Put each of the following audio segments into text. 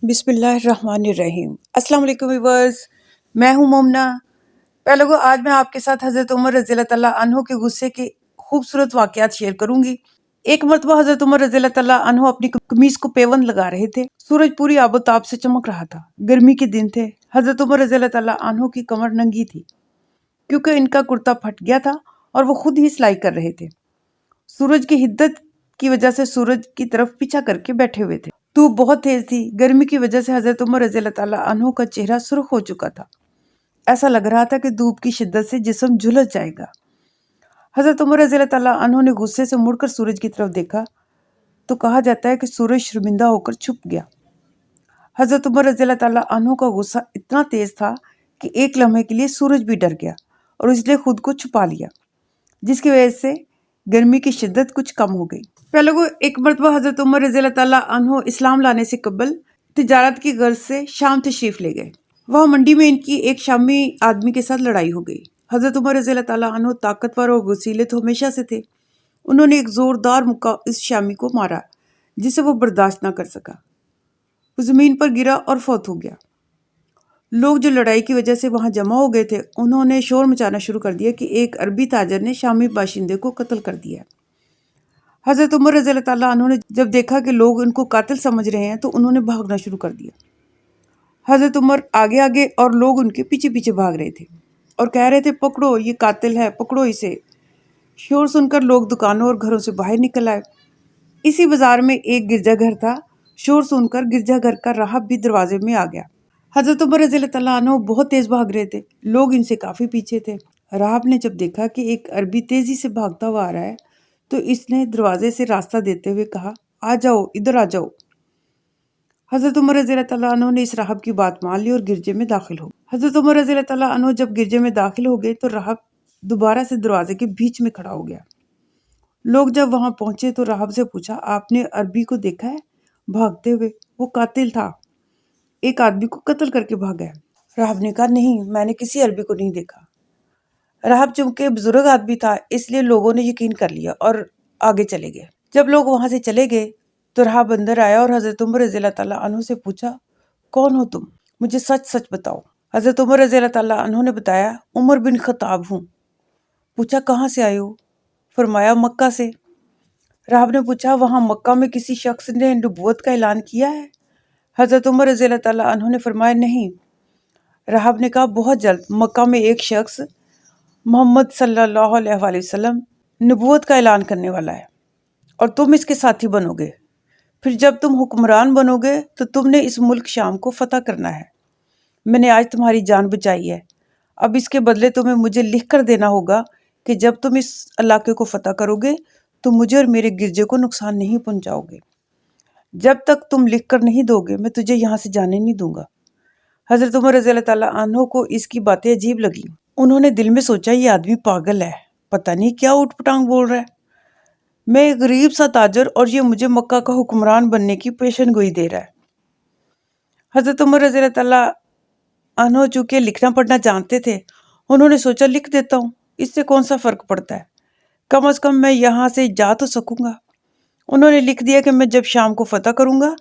بسم اللہ الرحمن الرحیم۔ السلام علیکم ویورز، میں ہوں مومنہ۔ پہلے آج میں آپ کے ساتھ حضرت عمر رضی اللہ تعالیٰ عنہ کے غصے کے خوبصورت واقعات شیئر کروں گی۔ ایک مرتبہ حضرت عمر رضی اللہ تعالیٰ عنہ اپنی قمیص کو پیوند لگا رہے تھے۔ سورج پوری آب و تاب سے چمک رہا تھا، گرمی کے دن تھے۔ حضرت عمر رضی اللہ تعالیٰ عنہ کی کمر ننگی تھی کیونکہ ان کا کرتا پھٹ گیا تھا اور وہ خود ہی سلائی کر رہے تھے۔ سورج کی حدت کی وجہ سے سورج کی طرف پیچھا کر کے بیٹھے ہوئے تھے۔ دھوپ بہت تیز تھی، گرمی کی وجہ سے حضرت عمر رضی اللہ تعالیٰ عنہ کا چہرہ سرخ ہو چکا تھا۔ ایسا لگ رہا تھا کہ دھوپ کی شدت سے جسم جھلس جائے گا۔ حضرت عمر رضی اللہ تعالیٰ عنہ نے غصے سے مڑ کر سورج کی طرف دیکھا تو کہا جاتا ہے کہ سورج شرمندہ ہو کر چھپ گیا۔ حضرت عمر رضی اللہ تعالیٰ عنہ کا غصہ اتنا تیز تھا کہ ایک لمحے کے لیے سورج بھی ڈر گیا اور اس نے خود کو چھپا لیا، جس کی وجہ سے گرمی کی شدت کچھ کم ہو گئی۔ پہلے ایک مرتبہ حضرت عمر رضی اللہ تعالیٰ عنہ اسلام لانے سے قبل تجارت کی غرض سے شام تشریف لے گئے۔ وہاں منڈی میں ان کی ایک شامی آدمی کے ساتھ لڑائی ہو گئی۔ حضرت عمر رضی اللہ تعالیٰ عنہ طاقتور اور غصیلے تو ہمیشہ سے تھے۔ انہوں نے ایک زوردار مکہ اس شامی کو مارا جسے وہ برداشت نہ کر سکا۔ وہ زمین پر گرا اور فوت ہو گیا۔ لوگ جو لڑائی کی وجہ سے وہاں جمع ہو گئے تھے انہوں نے شور مچانا شروع کر دیا کہ ایک عربی تاجر نے شامی باشندے کو قتل کر دیا۔ حضرت عمر رضی اللہ تعالیٰ عنہ نے جب دیکھا کہ لوگ ان کو قاتل سمجھ رہے ہیں تو انہوں نے بھاگنا شروع کر دیا۔ حضرت عمر آگے آگے اور لوگ ان کے پیچھے پیچھے بھاگ رہے تھے اور کہہ رہے تھے پکڑو، یہ قاتل ہے، پکڑو اسے۔ شور سن کر لوگ دکانوں اور گھروں سے باہر نکل آئے۔ اسی بازار میں ایک گرجا گھر تھا۔ شور سن کر گرجا گھر کا راہب بھی دروازے میں آ گیا۔ حضرت عمر رضی اللہ تعالیٰ عنہ بہت تیز بھاگ رہے تھے، لوگ ان سے کافی پیچھے تھے۔ راہب نے جب دیکھا کہ ایک عربی تیزی سے بھاگتا ہوا آ رہا ہے تو اس نے دروازے سے راستہ دیتے ہوئے کہا، آ جاؤ، ادھر آ جاؤ۔ حضرت عمر رضی اللہ تعالیٰ عنہ نے اس راہب کی بات مان لی اور گرجے میں داخل ہو گئے۔ حضرت عمر رضی اللہ تعالیٰ عنہ جب گرجے میں داخل ہو گئے تو راہب دوبارہ سے دروازے کے بیچ میں کھڑا ہو گیا۔ لوگ جب وہاں پہنچے تو راہب سے پوچھا، آپ نے عربی کو دیکھا ہے بھاگتے ہوئے؟ وہ قاتل تھا، ایک آدمی کو قتل کر کے بھاگا ہے۔ راہب نے کہا، نہیں، میں نے کسی عربی کو نہیں دیکھا۔ راہب چونکہ بزرگ آدمی تھا اس لیے لوگوں نے یقین کر لیا اور آگے چلے گئے۔ جب لوگ وہاں سے چلے گئے تو راہب اندر آیا اور حضرت عمر رضی اللہ تعالیٰ عنہ سے پوچھا، کون ہو تم؟ مجھے سچ سچ بتاؤ۔ حضرت عمر رضی اللہ تعالیٰ عنہ نے بتایا، عمر بن خطاب ہوں۔ پوچھا، کہاں سے آئے ہو؟ فرمایا، مکہ سے۔ راہب نے پوچھا، وہاں مکہ میں کسی شخص نے نبوت کا اعلان کیا ہے؟ حضرت عمر رضی اللہ تعالیٰ عنہ نے فرمایا، نہیں۔ راہب نے کہا، بہت جلد مکہ میں ایک شخص محمد صلی اللہ علیہ وآلہ وسلم نبوت کا اعلان کرنے والا ہے اور تم اس کے ساتھی بنو گے۔ پھر جب تم حکمران بنو گے تو تم نے اس ملک شام کو فتح کرنا ہے۔ میں نے آج تمہاری جان بچائی ہے، اب اس کے بدلے تمہیں مجھے لکھ کر دینا ہوگا کہ جب تم اس علاقے کو فتح کرو گے تو مجھے اور میرے گرجے کو نقصان نہیں پہنچاؤ گے۔ جب تک تم لکھ کر نہیں دو گے میں تجھے یہاں سے جانے نہیں دوں گا۔ حضرت عمر رضی اللہ تعالیٰ عنہ کو اس کی باتیں عجیب لگیں۔ انہوں نے دل میں سوچا، یہ آدمی پاگل ہے، پتہ نہیں کیا اوٹ پٹانگ بول رہا ہے۔ میں ایک غریب سا تاجر اور یہ مجھے مکہ کا حکمران بننے کی پیشن گوئی دے رہا ہے۔ حضرت عمر رضی اللہ تعالیٰ عنہ چونکہ لکھنا پڑھنا جانتے تھے انہوں نے سوچا، لکھ دیتا ہوں، اس سے کون سا فرق پڑتا ہے، کم از کم میں یہاں سے جا تو سکوں گا۔ انہوں نے لکھ دیا کہ میں جب شام کو فتح کروں گا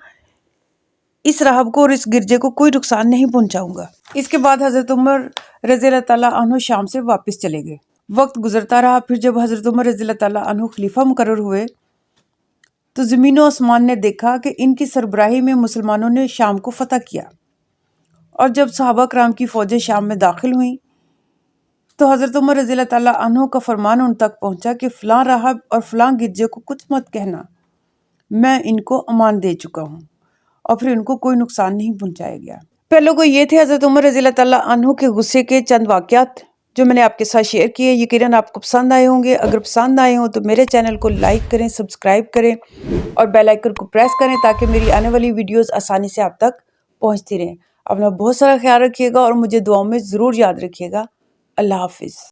اس راہب کو اور اس گرجے کو کوئی نقصان نہیں پہنچاؤں گا۔ اس کے بعد حضرت عمر رضی اللہ تعالیٰ عنہ شام سے واپس چلے گئے۔ وقت گزرتا رہا، پھر جب حضرت عمر رضی اللہ تعالیٰ عنہ خلیفہ مقرر ہوئے تو زمین و آسمان نے دیکھا کہ ان کی سربراہی میں مسلمانوں نے شام کو فتح کیا۔ اور جب صحابہ کرام کی فوجیں شام میں داخل ہوئیں تو حضرت عمر رضی اللہ تعالیٰ عنہ کا فرمان ان تک پہنچا کہ فلاں راہب اور فلاں گرجے کو کچھ مت کہنا، میں ان کو امان دے چکا ہوں، اور پھر ان کو کوئی نقصان نہیں پہنچایا گیا۔ پہلے کو یہ تھے حضرت عمر رضی اللہ تعالیٰ عنہ کے غصے کے چند واقعات جو میں نے آپ کے ساتھ شیئر کیے۔ یقیناً آپ کو پسند آئے ہوں گے۔ اگر پسند آئے ہوں تو میرے چینل کو لائک کریں، سبسکرائب کریں اور بیل آئیکن کو پریس کریں تاکہ میری آنے والی ویڈیوز آسانی سے آپ تک پہنچتی رہیں۔ اپنا بہت سارا خیال رکھیے گا اور مجھے دعاؤں میں ضرور یاد رکھیے گا۔ اللہ حافظ۔